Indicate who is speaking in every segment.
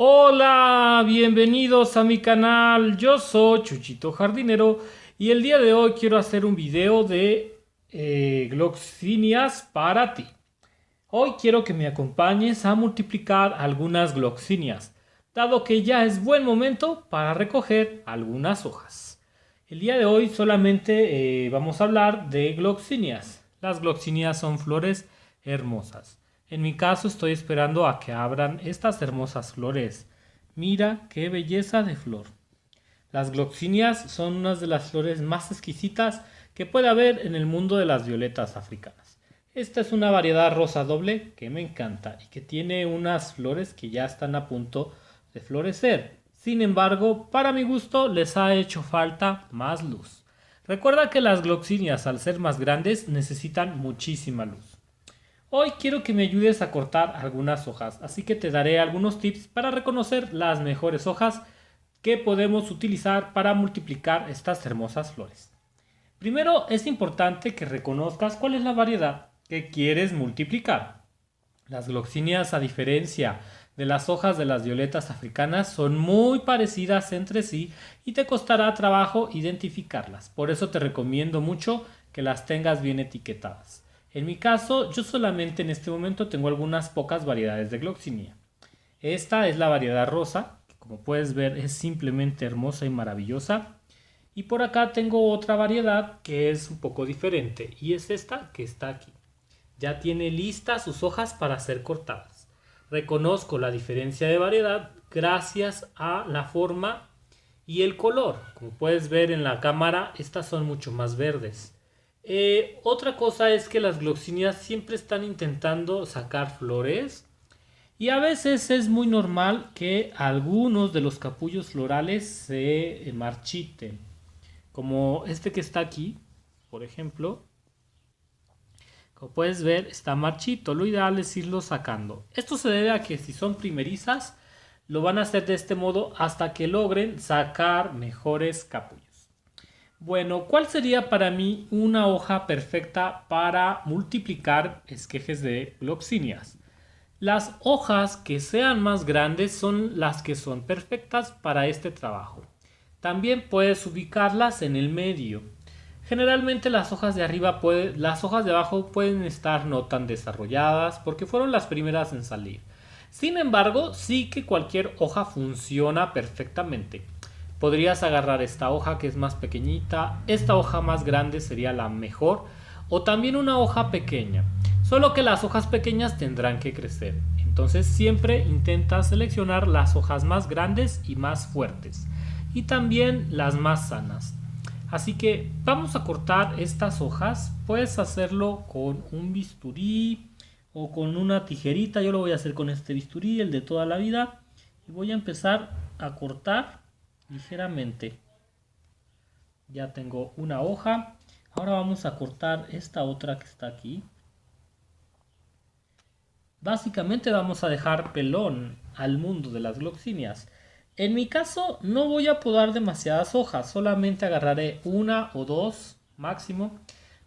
Speaker 1: Hola, bienvenidos a mi canal. Yo soy Chuchito Jardinero y el día de hoy quiero hacer un video de gloxinias para ti. Hoy quiero que me acompañes a multiplicar algunas gloxinias, dado que ya es buen momento para recoger algunas hojas. El día de hoy solamente vamos a hablar de gloxinias. Las gloxinias son flores hermosas. En mi caso estoy esperando a que abran estas hermosas flores. Mira qué belleza de flor. Las gloxinias son unas de las flores más exquisitas que puede haber en el mundo de las violetas africanas. Esta es una variedad rosa doble que me encanta y que tiene unas flores que ya están a punto de florecer. Sin embargo, para mi gusto les ha hecho falta más luz. Recuerda que las gloxinias al ser más grandes necesitan muchísima luz. Hoy quiero que me ayudes a cortar algunas hojas, así que te daré algunos tips para reconocer las mejores hojas que podemos utilizar para multiplicar estas hermosas flores. Primero es importante que reconozcas cuál es la variedad que quieres multiplicar. Las gloxinias, a diferencia de las hojas de las violetas africanas, son muy parecidas entre sí y te costará trabajo identificarlas. Por eso te recomiendo mucho que las tengas bien etiquetadas. En mi caso, yo solamente en este momento tengo algunas pocas variedades de gloxinia. Esta es la variedad rosa, que como puedes ver es simplemente hermosa y maravillosa. Y por acá tengo otra variedad que es un poco diferente y es esta que está aquí. Ya tiene listas sus hojas para ser cortadas. Reconozco la diferencia de variedad gracias a la forma y el color. Como puedes ver en la cámara, estas son mucho más verdes. Otra cosa es que las gloxinias siempre están intentando sacar flores y a veces es muy normal que algunos de los capullos florales se marchiten, como este que está aquí, por ejemplo. Como puedes ver, está marchito. Lo ideal es irlo sacando. Esto se debe a que si son primerizas, lo van a hacer de este modo hasta que logren sacar mejores capullos. Bueno, ¿cuál sería para mí una hoja perfecta para multiplicar esquejes de gloxinias? Las hojas que sean más grandes son las que son perfectas para este trabajo. También puedes ubicarlas en el medio. Generalmente las hojas de arriba las hojas de abajo pueden estar no tan desarrolladas porque fueron las primeras en salir. Sin embargo, sí que cualquier hoja funciona perfectamente. Podrías agarrar esta hoja que es más pequeñita, esta hoja más grande sería la mejor, o también una hoja pequeña. Solo que las hojas pequeñas tendrán que crecer. Entonces siempre intenta seleccionar las hojas más grandes y más fuertes. Y también las más sanas. Así que vamos a cortar estas hojas. Puedes hacerlo con un bisturí o con una tijerita. Yo lo voy a hacer con este bisturí, el de toda la vida. Y voy a empezar a cortar ligeramente. Ya tengo una hoja. Ahora vamos a cortar esta otra que está aquí. Básicamente vamos a dejar pelón al mundo de las gloxinias. En mi caso no voy a podar demasiadas hojas, solamente agarraré una o dos máximo,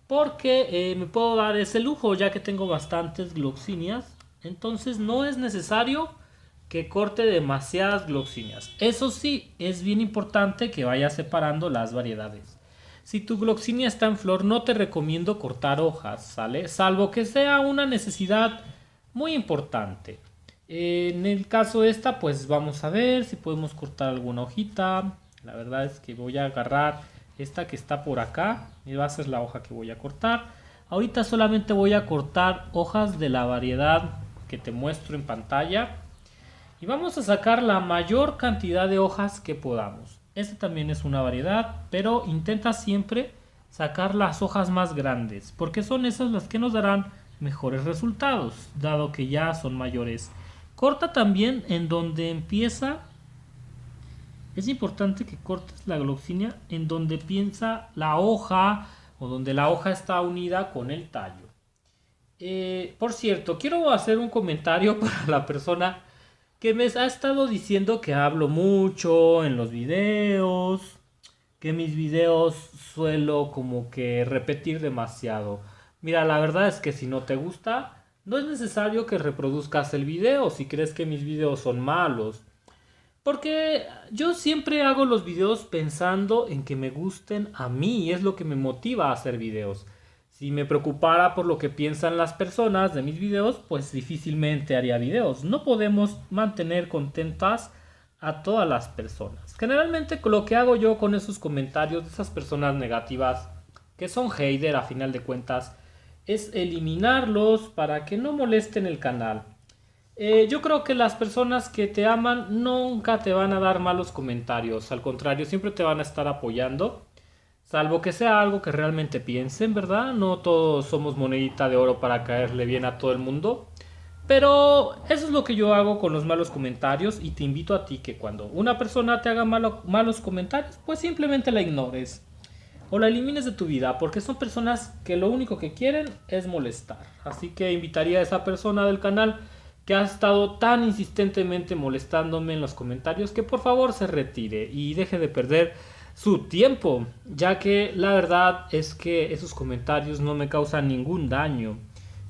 Speaker 1: porque me puedo dar ese lujo ya que tengo bastantes gloxinias. Entonces no es necesario que corte demasiadas gloxinias. Eso sí, es bien importante que vayas separando las variedades. Si tu gloxinia está en flor, no te recomiendo cortar hojas, ¿sale? Salvo que sea una necesidad muy importante. En el caso esta, pues vamos a ver si podemos cortar alguna hojita. La verdad es que voy a agarrar esta que está por acá y va a ser la hoja que voy a cortar. Ahorita solamente voy a cortar hojas de la variedad que te muestro en pantalla. Y vamos a sacar la mayor cantidad de hojas que podamos. Esta también es una variedad, pero intenta siempre sacar las hojas más grandes, porque son esas las que nos darán mejores resultados, dado que ya son mayores. Corta también en donde empieza. Es importante que cortes la gloxinia en donde piensa la hoja o donde la hoja está unida con el tallo. Por cierto, quiero hacer un comentario para la persona que me ha estado diciendo que hablo mucho en los videos, que mis videos suelo como que repetir demasiado. Mira, la verdad es que si no te gusta, no es necesario que reproduzcas el video si crees que mis videos son malos. Porque yo siempre hago los videos pensando en que me gusten a mí y es lo que me motiva a hacer videos. Si me preocupara por lo que piensan las personas de mis videos, pues difícilmente haría videos. No podemos mantener contentas a todas las personas. Generalmente lo que hago yo con esos comentarios de esas personas negativas, que son hater a final de cuentas, es eliminarlos para que no molesten el canal. Yo creo que las personas que te aman nunca te van a dar malos comentarios, al contrario, siempre te van a estar apoyando, salvo que sea algo que realmente piensen, ¿verdad? No todos somos monedita de oro para caerle bien a todo el mundo, pero eso es lo que yo hago con los malos comentarios y te invito a ti que cuando una persona te haga malos comentarios, pues simplemente la ignores o la elimines de tu vida, porque son personas que lo único que quieren es molestar. Así que invitaría a esa persona del canal que ha estado tan insistentemente molestándome en los comentarios que por favor se retire y deje de perder su tiempo, ya que la verdad es que esos comentarios no me causan ningún daño.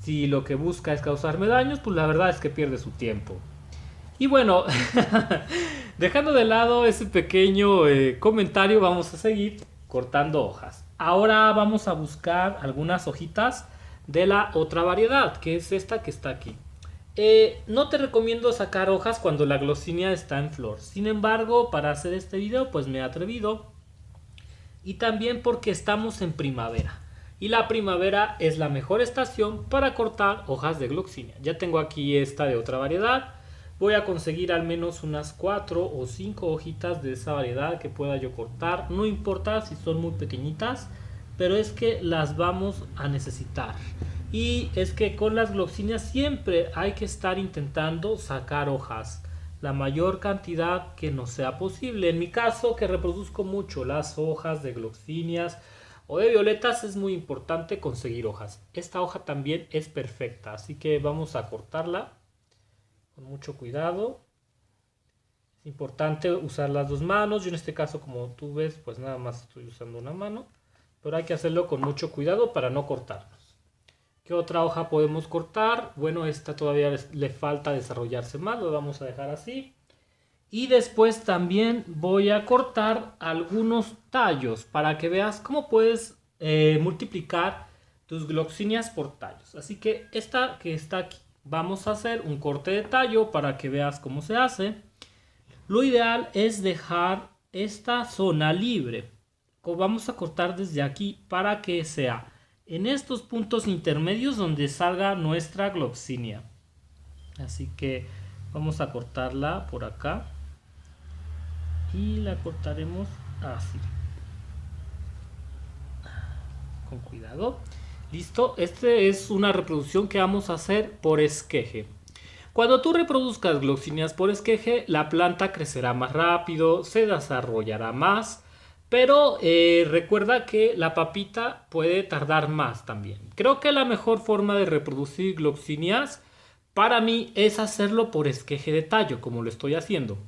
Speaker 1: Si lo que busca es causarme daños, pues la verdad es que pierde su tiempo. Y bueno, dejando de lado ese pequeño comentario, vamos a seguir cortando hojas. Ahora vamos a buscar algunas hojitas de la otra variedad, que es esta que está aquí. No te recomiendo sacar hojas cuando la gloxinia está en flor. Sin embargo, para hacer este video, pues me he atrevido. Y también porque estamos en primavera. Y la primavera es la mejor estación para cortar hojas de gloxinia. Ya tengo aquí esta de otra variedad. Voy a conseguir al menos unas 4 o 5 hojitas de esa variedad que pueda yo cortar. No importa si son muy pequeñitas, pero es que las vamos a necesitar. Y es que con las gloxinias siempre hay que estar intentando sacar hojas, la mayor cantidad que nos sea posible. En mi caso, que reproduzco mucho las hojas de gloxinias o de violetas, es muy importante conseguir hojas. Esta hoja también es perfecta, así que vamos a cortarla con mucho cuidado. Es importante usar las dos manos. Yo en este caso, como tú ves, pues nada más estoy usando una mano, pero hay que hacerlo con mucho cuidado para no cortarnos. ¿Qué otra hoja podemos cortar? Bueno, esta todavía le falta desarrollarse más, lo vamos a dejar así. Y después también voy a cortar algunos tallos para que veas cómo puedes multiplicar tus gloxinias por tallos. Así que esta que está aquí, vamos a hacer un corte de tallo para que veas cómo se hace. Lo ideal es dejar esta zona libre. Vamos a cortar desde aquí para que sea en estos puntos intermedios donde salga nuestra gloxinia. Así que vamos a cortarla por acá y la cortaremos así, con cuidado. Listo, esta es una reproducción que vamos a hacer por esqueje. Cuando tú reproduzcas gloxinias por esqueje, la planta crecerá más rápido, se desarrollará más, pero recuerda que la papita puede tardar más también. Creo que la mejor forma de reproducir gloxinias para mí es hacerlo por esqueje de tallo, como lo estoy haciendo.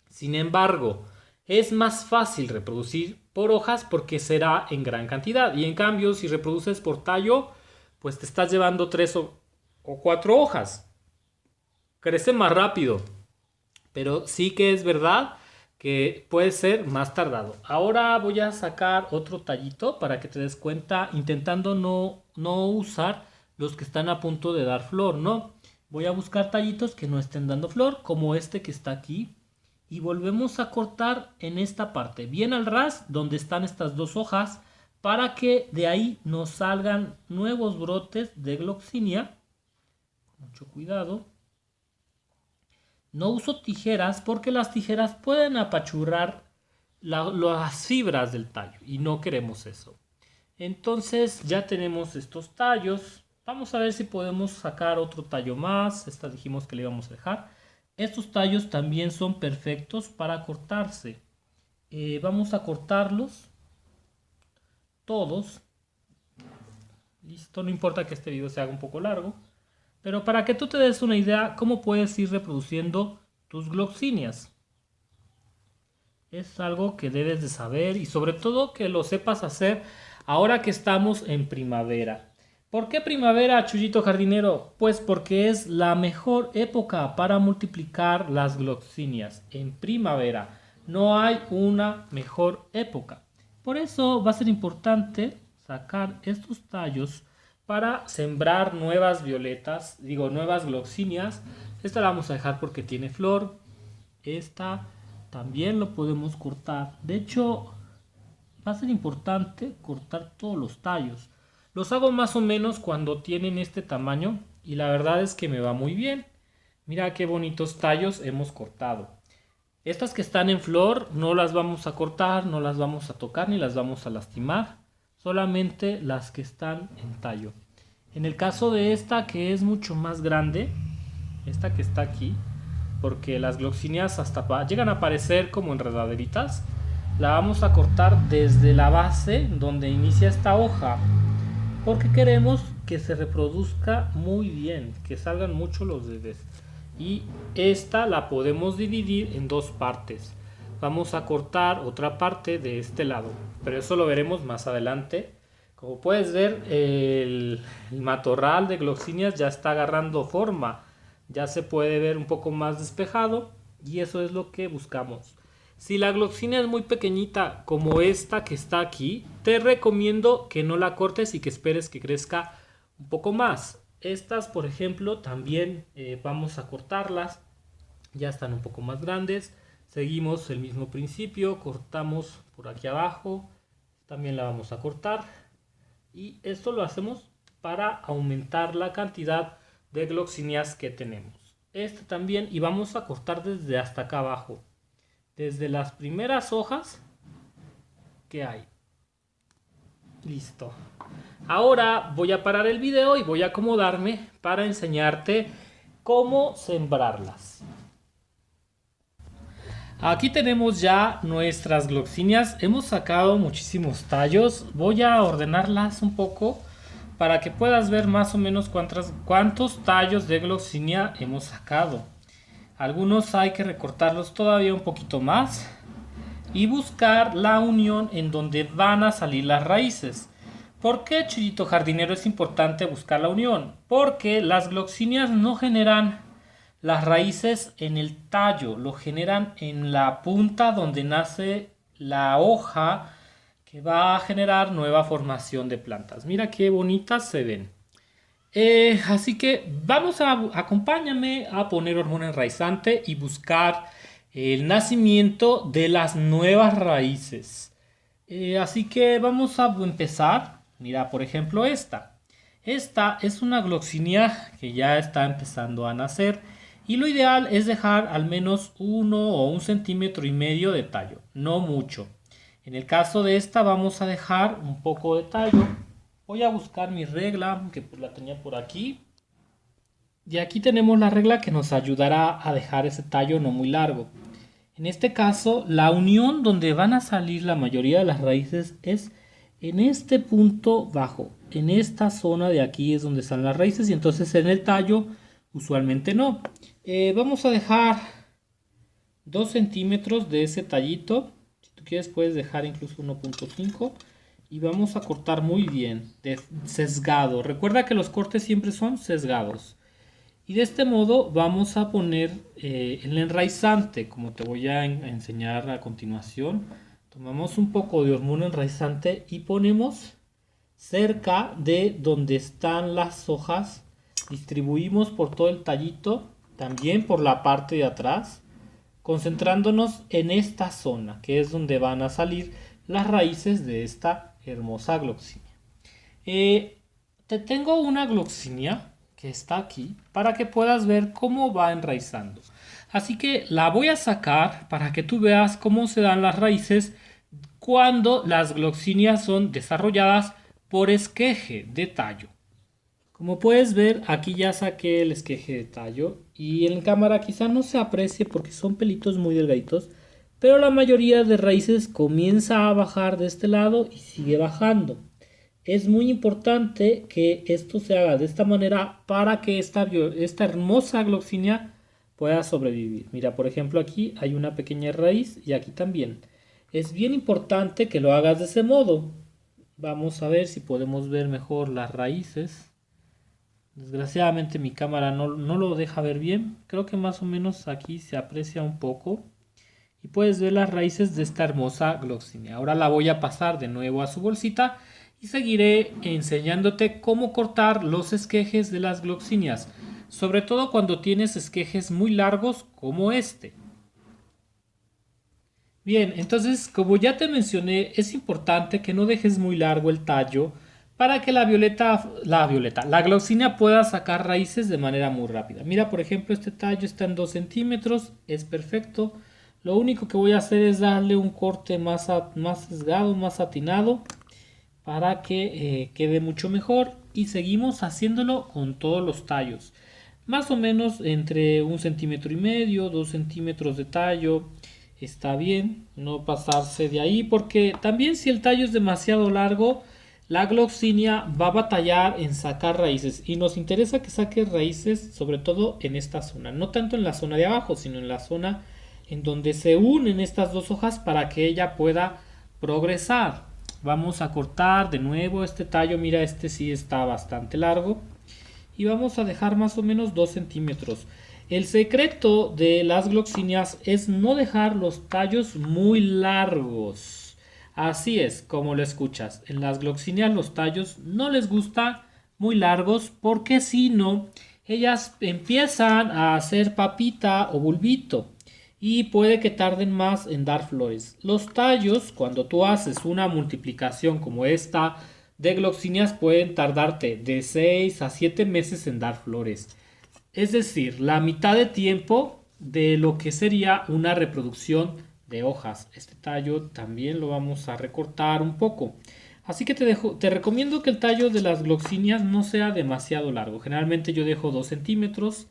Speaker 1: Sin embargo, es más fácil reproducir por hojas porque será en gran cantidad. Y en cambio, si reproduces por tallo, pues te estás llevando 3 o 4 hojas. Crece más rápido, pero sí que es verdad que puede ser más tardado. Ahora voy a sacar otro tallito para que te des cuenta, intentando no usar los que están a punto de dar flor, ¿no? Voy a buscar tallitos que no estén dando flor, como este que está aquí. Y volvemos a cortar en esta parte, bien al ras, donde están estas dos hojas, para que de ahí nos salgan nuevos brotes de gloxinia. Mucho cuidado. No uso tijeras porque las tijeras pueden apachurrar las fibras del tallo y no queremos eso. Entonces ya tenemos estos tallos. Vamos a ver si podemos sacar otro tallo más. Esta dijimos que le íbamos a dejar. Estos tallos también son perfectos para cortarse. Vamos a cortarlos todos. Listo, no importa que este video se haga un poco largo. Pero para que tú te des una idea cómo puedes ir reproduciendo tus gloxinias. Es algo que debes de saber y sobre todo que lo sepas hacer ahora que estamos en primavera. ¿Por qué primavera, Chuyito jardinero? Pues porque es la mejor época para multiplicar las gloxinias. En primavera no hay una mejor época. Por eso va a ser importante sacar estos tallos para sembrar nuevas violetas, nuevas gloxinias. Esta la vamos a dejar porque tiene flor. Esta también lo podemos cortar. De hecho, va a ser importante cortar todos los tallos. Los hago más o menos cuando tienen este tamaño y la verdad es que me va muy bien. Mira qué bonitos tallos hemos cortado. Estas que están en flor no las vamos a cortar, no las vamos a tocar ni las vamos a lastimar. Solamente las que están en tallo. En el caso de esta que es mucho más grande, esta que está aquí, porque las gloxinias hasta llegan a aparecer como enredaderitas, la vamos a cortar desde la base donde inicia esta hoja, porque queremos que se reproduzca muy bien, que salgan mucho los bebés. Y esta la podemos dividir en dos partes. Vamos a cortar otra parte de este lado, pero eso lo veremos más adelante. Como puedes ver, el matorral de gloxinias ya está agarrando forma, ya se puede ver un poco más despejado y eso es lo que buscamos. Si la gloxinia es muy pequeñita como esta que está aquí, te recomiendo que no la cortes y que esperes que crezca un poco más. Estas, por ejemplo, también vamos a cortarlas. Ya están un poco más grandes. Seguimos el mismo principio. Cortamos por aquí abajo. También la vamos a cortar. Y esto lo hacemos para aumentar la cantidad de gloxinias que tenemos. Esta también. Y vamos a cortar desde hasta acá abajo. Desde las primeras hojas que hay. Listo. Ahora voy a parar el video y voy a acomodarme para enseñarte cómo sembrarlas. Aquí tenemos ya nuestras gloxinias. Hemos sacado muchísimos tallos. Voy a ordenarlas un poco para que puedas ver más o menos cuántos tallos de gloxinia hemos sacado. Algunos hay que recortarlos todavía un poquito más y buscar la unión en donde van a salir las raíces. ¿Por qué, Chuyito jardinero, es importante buscar la unión? Porque las gloxinias no generan las raíces en el tallo, lo generan en la punta donde nace la hoja que va a generar nueva formación de plantas. Mira qué bonitas se ven. Así que acompáñame a poner hormona enraizante y buscar el nacimiento de las nuevas raíces. Así que vamos a empezar. Mira, por ejemplo, esta. Esta es una gloxinia que ya está empezando a nacer. Y lo ideal es dejar al menos 1 o 1,5 centímetros de tallo, no mucho. En el caso de esta vamos a dejar un poco de tallo. Voy a buscar mi regla, que la tenía por aquí. Y aquí tenemos la regla que nos ayudará a dejar ese tallo no muy largo. En este caso, la unión donde van a salir la mayoría de las raíces es en este punto bajo. En esta zona de aquí es donde están las raíces y entonces en el tallo usualmente no. Vamos a dejar 2 centímetros de ese tallito. Si tú quieres puedes dejar incluso 1,5. Y vamos a cortar muy bien, sesgado. Recuerda que los cortes siempre son sesgados. Y de este modo vamos a poner el enraizante, como te voy a enseñar a continuación. Tomamos un poco de hormona enraizante y ponemos cerca de donde están las hojas. Distribuimos por todo el tallito, también por la parte de atrás, concentrándonos en esta zona, que es donde van a salir las raíces de esta hermosa gloxinia. Te tengo una gloxinia que está aquí para que puedas ver cómo va enraizando. Así que la voy a sacar para que tú veas cómo se dan las raíces cuando las gloxinias son desarrolladas por esqueje de tallo. Como puedes ver, aquí ya saqué el esqueje de tallo y en cámara quizá no se aprecie porque son pelitos muy delgaditos, pero la mayoría de raíces comienza a bajar de este lado y sigue bajando. Es muy importante que esto se haga de esta manera para que esta hermosa gloxinia pueda sobrevivir. Mira, por ejemplo, aquí hay una pequeña raíz y aquí también. Es bien importante que lo hagas de ese modo. Vamos a ver si podemos ver mejor las raíces. Desgraciadamente mi cámara no lo deja ver bien. Creo que más o menos aquí se aprecia un poco. Y puedes ver las raíces de esta hermosa gloxinia. Ahora la voy a pasar de nuevo a su bolsita y seguiré enseñándote cómo cortar los esquejes de las gloxinias. Sobre todo cuando tienes esquejes muy largos como este. Bien, entonces como ya te mencioné, es importante que no dejes muy largo el tallo para que la gloxinia pueda sacar raíces de manera muy rápida. Mira, por ejemplo, este tallo está en 2 centímetros, es perfecto. Lo único que voy a hacer es darle un corte más sesgado, más atinado, para que quede mucho mejor. Y seguimos haciéndolo con todos los tallos. Más o menos entre 1,5 centímetros, 2 centímetros de tallo. Está bien no pasarse de ahí, porque también si el tallo es demasiado largo, la gloxinia va a batallar en sacar raíces, y nos interesa que saque raíces sobre todo en esta zona, no tanto en la zona de abajo, sino en la zona en donde se unen estas dos hojas para que ella pueda progresar. Vamos a cortar de nuevo este tallo. Mira, este sí está bastante largo, y vamos a dejar más o menos 2 centímetros. El secreto de las gloxinias es no dejar los tallos muy largos. Así es, como lo escuchas. En las gloxinias los tallos no les gusta muy largos, porque si no, ellas empiezan a hacer papita o bulbito y puede que tarden más en dar flores. Los tallos, cuando tú haces una multiplicación como esta de gloxinias, pueden tardarte de 6 a 7 meses en dar flores. Es decir, la mitad de tiempo de lo que sería una reproducción de hojas. Este tallo también lo vamos a recortar un poco. Así que te recomiendo que el tallo de las gloxinias no sea demasiado largo. Generalmente yo dejo 2 centímetros.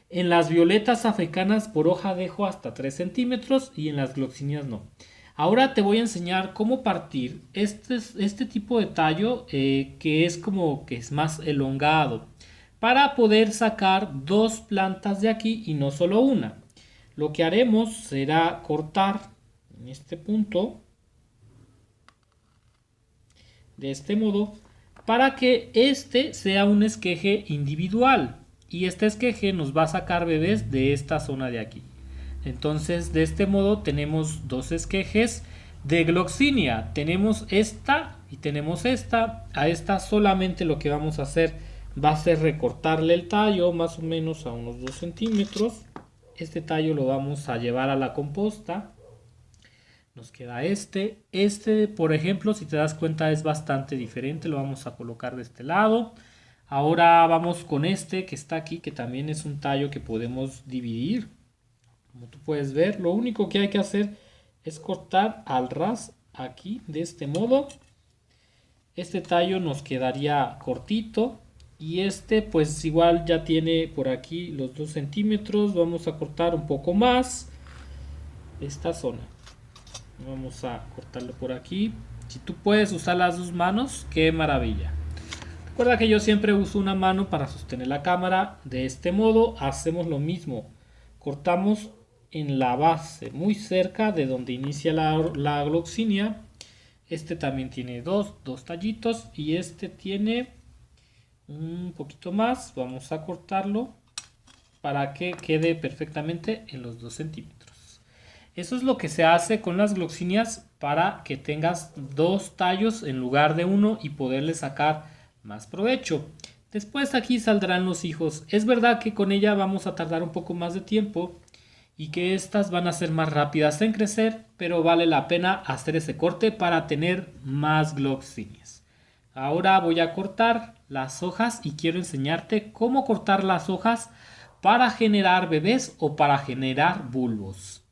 Speaker 1: En las violetas africanas por hoja dejo hasta 3 centímetros y en las gloxinias no. Ahora te voy a enseñar cómo partir este tipo de tallo, que es como que es más elongado, para poder sacar dos plantas de aquí y no solo una. Lo que haremos será cortar en este punto de este modo, para que este sea un esqueje individual, y este esqueje nos va a sacar bebés de esta zona de aquí. Entonces, de este modo tenemos dos esquejes de gloxinia. Tenemos esta y tenemos esta. A esta solamente lo que vamos a hacer va a ser recortarle el tallo más o menos a unos 2 centímetros. Este tallo lo vamos a llevar a la composta. Nos queda este. Este, por ejemplo, si te das cuenta, es bastante diferente. Lo vamos a colocar de este lado. Ahora vamos con este que está aquí, que también es un tallo que podemos dividir. Como tú puedes ver, lo único que hay que hacer es cortar al ras aquí de este modo. Este tallo nos quedaría cortito, y este pues igual ya tiene por aquí los 2 centímetros. Vamos a cortar un poco más esta zona. Vamos a cortarlo por aquí. Si tú puedes usar las dos manos, qué maravilla. Recuerda que yo siempre uso una mano para sostener la cámara. De este modo hacemos lo mismo. Cortamos en la base, muy cerca de donde inicia la gloxinia. Este también tiene dos tallitos, y este tiene un poquito más. Vamos a cortarlo para que quede perfectamente en los 2 centímetros. Eso es lo que se hace con las gloxinias, para que tengas dos tallos en lugar de uno y poderle sacar más provecho. Después aquí saldrán los hijos. Es verdad que con ella vamos a tardar un poco más de tiempo y que estas van a ser más rápidas en crecer, pero vale la pena hacer ese corte para tener más gloxinias. Ahora voy a cortar las hojas y quiero enseñarte cómo cortar las hojas para generar bebés o para generar bulbos.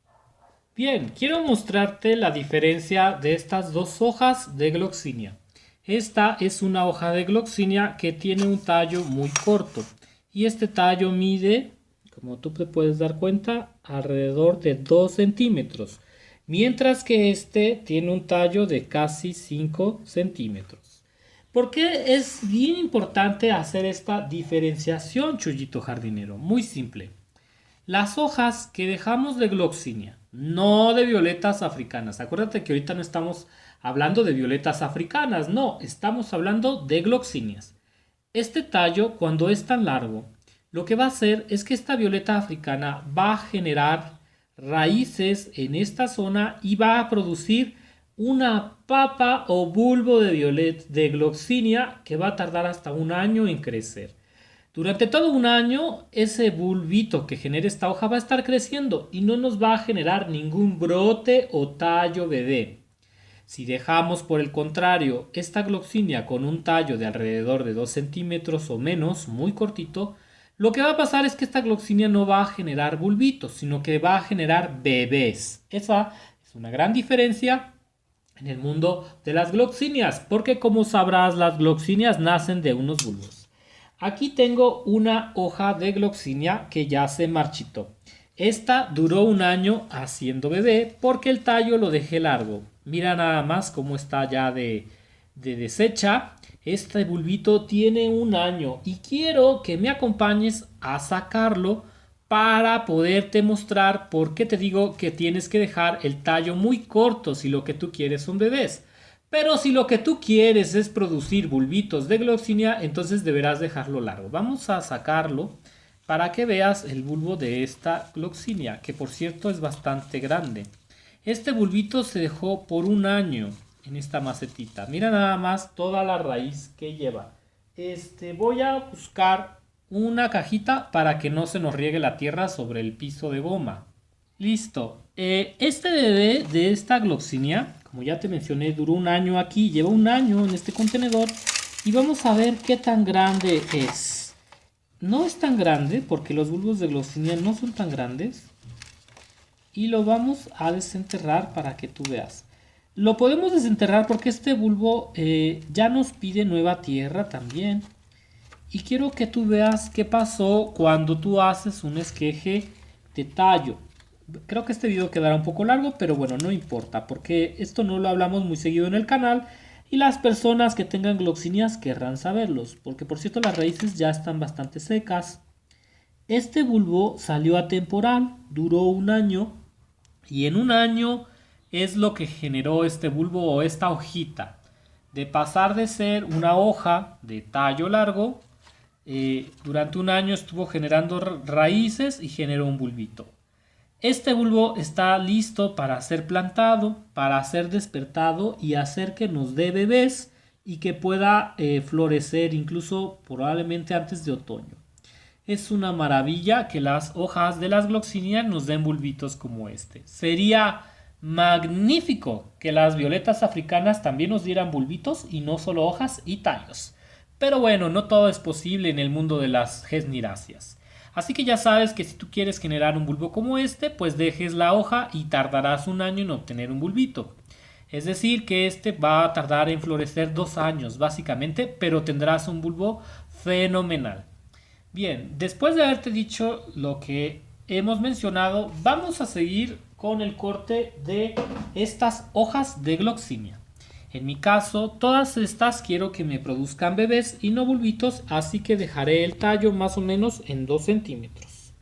Speaker 1: Bien, quiero mostrarte la diferencia de estas dos hojas de gloxinia. Esta es una hoja de gloxinia que tiene un tallo muy corto, y este tallo mide, como tú te puedes dar cuenta, alrededor de 2 centímetros, mientras que este tiene un tallo de casi 5 centímetros. ¿Por qué es bien importante hacer esta diferenciación, Chuyito jardinero? Muy simple. Las hojas que dejamos de gloxinia, no de violetas africanas. Acuérdate que ahorita no estamos hablando de violetas africanas, no, estamos hablando de gloxinias. Este tallo, cuando es tan largo, lo que va a hacer es que esta violeta africana va a generar raíces en esta zona y va a producir una papa o bulbo de gloxinia que va a tardar hasta un año en crecer. Durante todo un año, ese bulbito que genera esta hoja va a estar creciendo y no nos va a generar ningún brote o tallo bebé. Si dejamos, por el contrario, esta gloxinia con un tallo de alrededor de 2 centímetros o menos, muy cortito, lo que va a pasar es que esta gloxinia no va a generar bulbitos, sino que va a generar bebés. Esa es una gran diferencia en el mundo de las gloxinias, porque como sabrás, las gloxinias nacen de unos bulbos. Aquí tengo una hoja de gloxinia que ya se marchitó. Esta duró un año haciendo bebé porque el tallo lo dejé largo. Mira nada más cómo está ya de deshecha. Este bulbito tiene un año y quiero que me acompañes a sacarlo para poderte mostrar por qué te digo que tienes que dejar el tallo muy corto si lo que tú quieres son bebés. Pero si lo que tú quieres es producir bulbitos de gloxinia, entonces deberás dejarlo largo. Vamos a sacarlo para que veas el bulbo de esta gloxinia, que por cierto es bastante grande. Este bulbito se dejó por un año en esta macetita. Mira nada más toda la raíz que lleva. Voy a buscar una cajita para que no se nos riegue la tierra sobre el piso de goma. Listo. Este bebé de esta gloxinia, como ya te mencioné, duró un año aquí, lleva un año en este contenedor y vamos a ver qué tan grande es. No es tan grande porque los bulbos de gloxinia no son tan grandes y lo vamos a desenterrar para que tú veas. Lo podemos desenterrar porque este bulbo ya nos pide nueva tierra también. Y quiero que tú veas qué pasó cuando tú haces un esqueje de tallo. Creo que este video quedará un poco largo, pero bueno, no importa, porque esto no lo hablamos muy seguido en el canal y las personas que tengan gloxinias querrán saberlos, porque por cierto las raíces ya están bastante secas. Este bulbo salió atemporal, duró un año y en un año es lo que generó este bulbo o esta hojita. De pasar de ser una hoja de tallo largo, durante un año estuvo generando raíces y generó un bulbito. Este bulbo está listo para ser plantado, para ser despertado y hacer que nos dé bebés y que pueda florecer incluso probablemente antes de otoño. Es una maravilla que las hojas de las gloxinias nos den bulbitos como este. Sería magnífico que las violetas africanas también nos dieran bulbitos y no solo hojas y tallos. Pero bueno, no todo es posible en el mundo de las gesniráceas. Así que ya sabes que si tú quieres generar un bulbo como este, pues dejes la hoja y tardarás un año en obtener un bulbito. Es decir, que este va a tardar en florecer 2 años básicamente, pero tendrás un bulbo fenomenal. Bien, después de haberte dicho lo que hemos mencionado, vamos a seguir con el corte de estas hojas de gloxinia. En mi caso, todas estas quiero que me produzcan bebés y no bulbitos, así que dejaré el tallo más o menos en 2 centímetros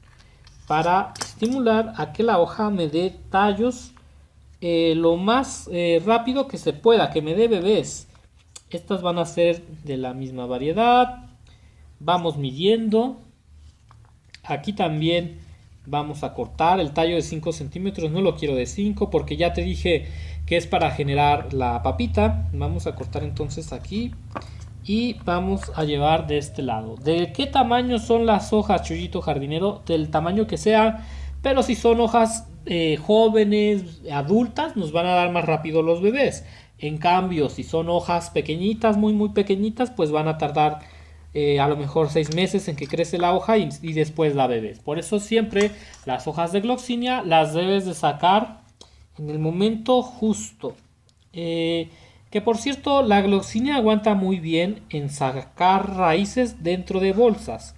Speaker 1: para estimular a que la hoja me dé tallos lo más rápido que se pueda, que me dé bebés. Estas van a ser de la misma variedad. Vamos midiendo. Aquí también vamos a cortar el tallo de 5 centímetros. No lo quiero de 5 porque ya te dije que es para generar la papita. Vamos a cortar entonces aquí y vamos a llevar de este lado. ¿De qué tamaño son las hojas, Chuyito Jardinero? Del tamaño que sea, pero si son hojas jóvenes, adultas, nos van a dar más rápido los bebés. En cambio, si son hojas pequeñitas, muy pequeñitas, pues van a tardar a lo mejor 6 meses en que crece la hoja y después da bebés. Por eso siempre las hojas de gloxinia las debes de sacar en el momento justo. Que por cierto, la gloxinia aguanta muy bien en sacar raíces dentro de bolsas.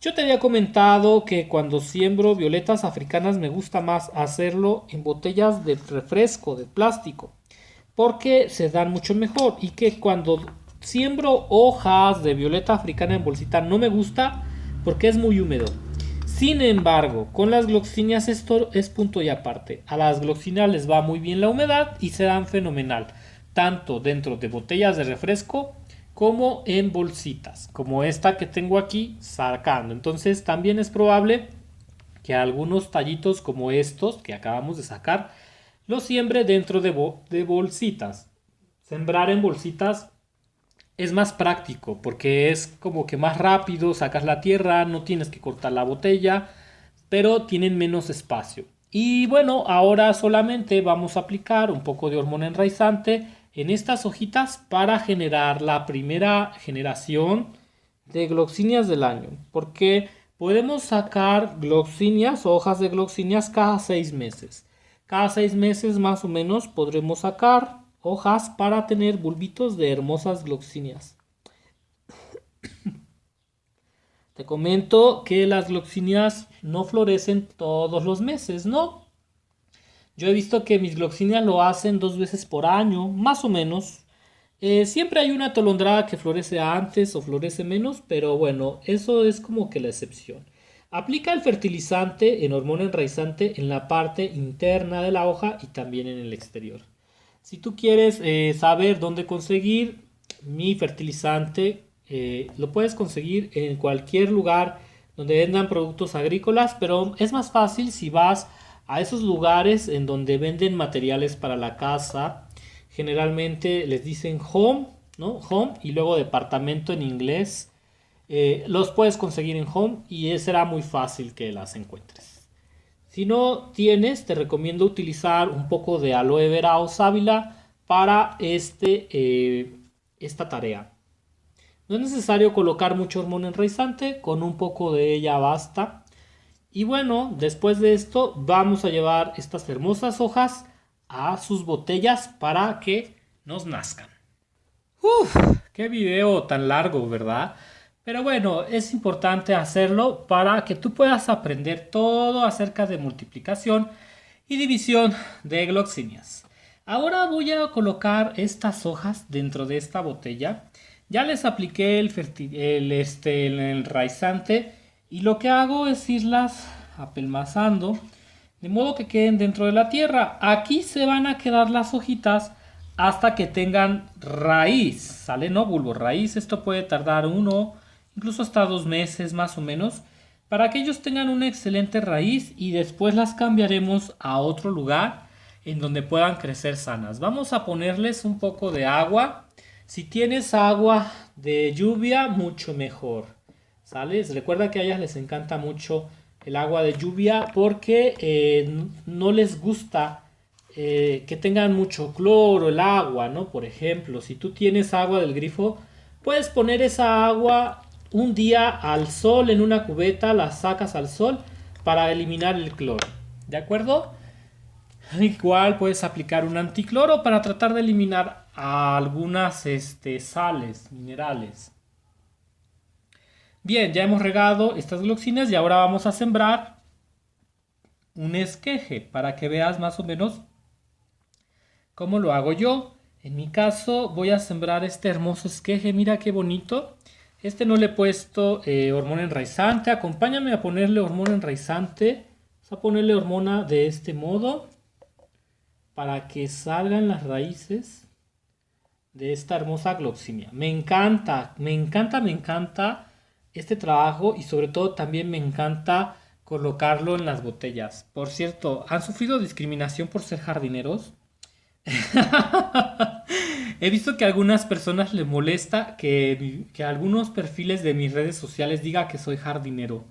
Speaker 1: Yo te había comentado que cuando siembro violetas africanas me gusta más hacerlo en botellas de refresco, de plástico, porque se dan mucho mejor, y que cuando siembro hojas de violeta africana en bolsita no me gusta porque es muy húmedo. Sin embargo, con las gloxinias esto es punto y aparte. A las gloxinias les va muy bien la humedad y se dan fenomenal. tanto dentro de botellas de refresco como en bolsitas, como esta que tengo aquí sacando. Entonces también es probable que algunos tallitos como estos que acabamos de sacar los siembre dentro de bolsitas. Sembrar en bolsitas es más práctico porque es como que más rápido, sacas la tierra, no tienes que cortar la botella, pero tienen menos espacio. Y bueno, ahora solamente vamos a aplicar un poco de hormona enraizante en estas hojitas para generar la primera generación de gloxinias del año. Porque podemos sacar gloxinias, hojas de gloxinias cada 6 meses. Cada 6 meses más o menos podremos sacar hojas para tener bulbitos de hermosas gloxinias. Te comento que las gloxinias no florecen todos los meses, ¿no? Yo he visto que mis gloxinias lo hacen 2 veces por año, más o menos. Siempre hay una atolondrada que florece antes o florece menos, pero bueno, eso es como que la excepción. Aplica el fertilizante en hormona enraizante en la parte interna de la hoja y también en el exterior. Si tú quieres saber dónde conseguir mi fertilizante, lo puedes conseguir en cualquier lugar donde vendan productos agrícolas, pero es más fácil si vas a esos lugares en donde venden materiales para la casa. Generalmente les dicen home, ¿no? Home y luego departamento en inglés. Los puedes conseguir en home y será muy fácil que las encuentres. Si no tienes, te recomiendo utilizar un poco de aloe vera o sábila para esta tarea. No es necesario colocar mucho hormona enraizante, con un poco de ella basta. Y bueno, después de esto vamos a llevar estas hermosas hojas a sus botellas para que nos nazcan. ¡Uf! ¡Qué video tan largo!, ¿verdad? Pero bueno, es importante hacerlo para que tú puedas aprender todo acerca de multiplicación y división de gloxinias. Ahora voy a colocar estas hojas dentro de esta botella. Ya les apliqué el enraizante y lo que hago es irlas apelmazando de modo que queden dentro de la tierra. Aquí se van a quedar las hojitas hasta que tengan raíz, ¿sale? No bulbo, raíz. Esto puede tardar incluso hasta 2 meses más o menos, para que ellos tengan una excelente raíz y después las cambiaremos a otro lugar en donde puedan crecer sanas. Vamos a ponerles un poco de agua. Si tienes agua de lluvia, mucho mejor, ¿sale? Recuerda que a ellas les encanta mucho el agua de lluvia porque no les gusta que tengan mucho cloro el agua, ¿no? Por ejemplo, si tú tienes agua del grifo, puedes poner esa agua un día al sol en una cubeta, la sacas al sol para eliminar el cloro, ¿de acuerdo? Igual puedes aplicar un anticloro para tratar de eliminar algunas sales minerales. Bien, ya hemos regado estas gloxinas y ahora vamos a sembrar un esqueje para que veas más o menos cómo lo hago yo. En mi caso voy a sembrar este hermoso esqueje, mira qué bonito. No le he puesto hormona enraizante. Acompáñame a ponerle hormona enraizante. Vamos a ponerle hormona de este modo para que salgan las raíces de esta hermosa gloxinia. Me encanta, me encanta, me encanta este trabajo y sobre todo también me encanta colocarlo en las botellas. Por cierto, ¿han sufrido discriminación por ser jardineros? He visto que a algunas personas les molesta que algunos perfiles de mis redes sociales diga que soy jardinero.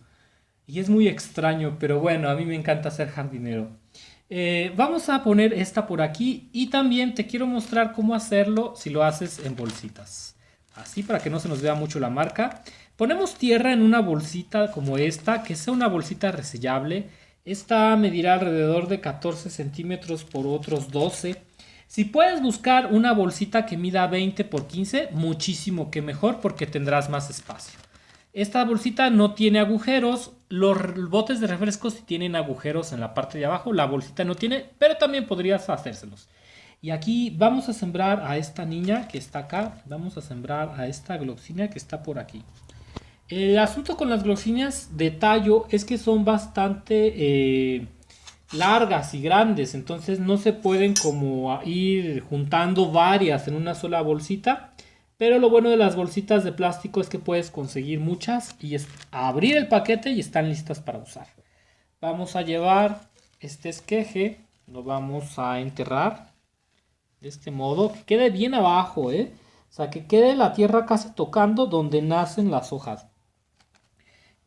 Speaker 1: Y es muy extraño, pero bueno, a mí me encanta ser jardinero. Vamos a poner esta por aquí y también te quiero mostrar cómo hacerlo si lo haces en bolsitas. Así para que no se nos vea mucho la marca. Ponemos tierra en una bolsita como esta, que sea una bolsita resellable. Esta medirá alrededor de 14 centímetros por otros 12. Si puedes buscar una bolsita que mida 20 por 15, muchísimo que mejor porque tendrás más espacio. Esta bolsita no tiene agujeros. Los botes de refrescos sí tienen agujeros en la parte de abajo. La bolsita no tiene, pero también podrías hacérselos. Y aquí vamos a sembrar a esta niña que está acá. Vamos a sembrar a esta gloxinia que está por aquí. El asunto con las gloxinias de tallo es que son bastante largas y grandes, entonces no se pueden como ir juntando varias en una sola bolsita. Pero lo bueno de las bolsitas de plástico es que puedes conseguir muchas y abrir el paquete y están listas para usar. Vamos a llevar este esqueje, lo vamos a enterrar de este modo, que quede bien abajo, O sea, que quede la tierra casi tocando donde nacen las hojas.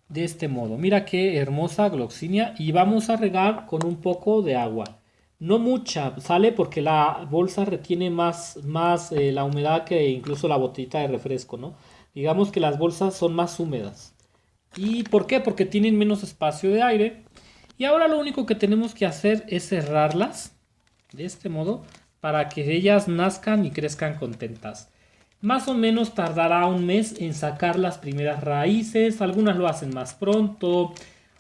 Speaker 1: De este modo, mira qué hermosa gloxinia, y vamos a regar con un poco de agua. No mucha, sale porque la bolsa retiene más la humedad que incluso la botellita de refresco, ¿no? Digamos que las bolsas son más húmedas. ¿Y por qué? Porque tienen menos espacio de aire. Y ahora lo único que tenemos que hacer es cerrarlas de este modo para que ellas nazcan y crezcan contentas. Más o menos tardará un mes en sacar las primeras raíces, algunas lo hacen más pronto,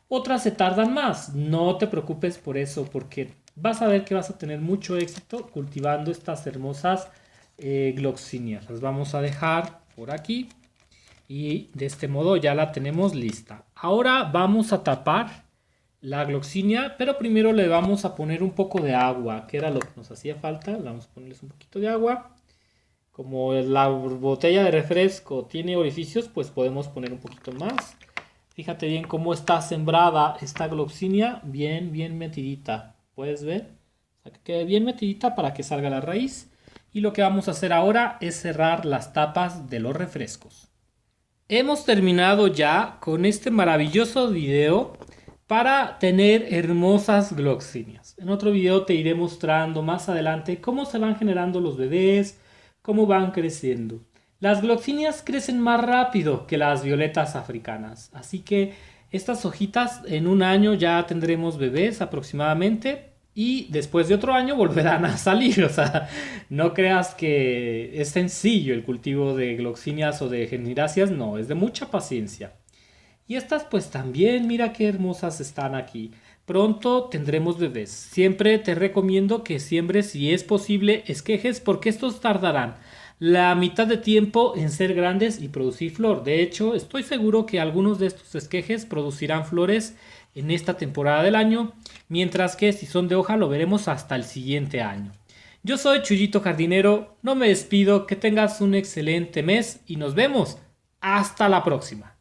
Speaker 1: otras se tardan más. No te preocupes por eso, porque vas a ver que vas a tener mucho éxito cultivando estas hermosas gloxinias. Las vamos a dejar por aquí y de este modo ya la tenemos lista. Ahora vamos a tapar la gloxinia, pero primero le vamos a poner un poco de agua, que era lo que nos hacía falta. Le vamos a ponerles un poquito de agua. Como la botella de refresco tiene orificios, pues podemos poner un poquito más. Fíjate bien cómo está sembrada esta gloxinia, bien metidita. ¿Puedes ver? O sea, que quede bien metidita para que salga la raíz. Y lo que vamos a hacer ahora es cerrar las tapas de los refrescos. Hemos terminado ya con este maravilloso video para tener hermosas gloxinias. En otro video te iré mostrando más adelante cómo se van generando los bebés, cómo van creciendo. Las gloxinias crecen más rápido que las violetas africanas, así que estas hojitas en un año ya tendremos bebés aproximadamente y después de otro año volverán a salir. O sea, no creas que es sencillo el cultivo de gloxinias o de geniráceas, no, es de mucha paciencia. Y estas pues también, mira qué hermosas están aquí. Pronto tendremos bebés. Siempre te recomiendo que siembres, si es posible, esquejes, porque estos tardarán la mitad de tiempo en ser grandes y producir flor. De hecho, estoy seguro que algunos de estos esquejes producirán flores en esta temporada del año, mientras que si son de hoja lo veremos hasta el siguiente año. Yo soy Chuyito Jardinero, no me despido, que tengas un excelente mes y nos vemos. Hasta la próxima.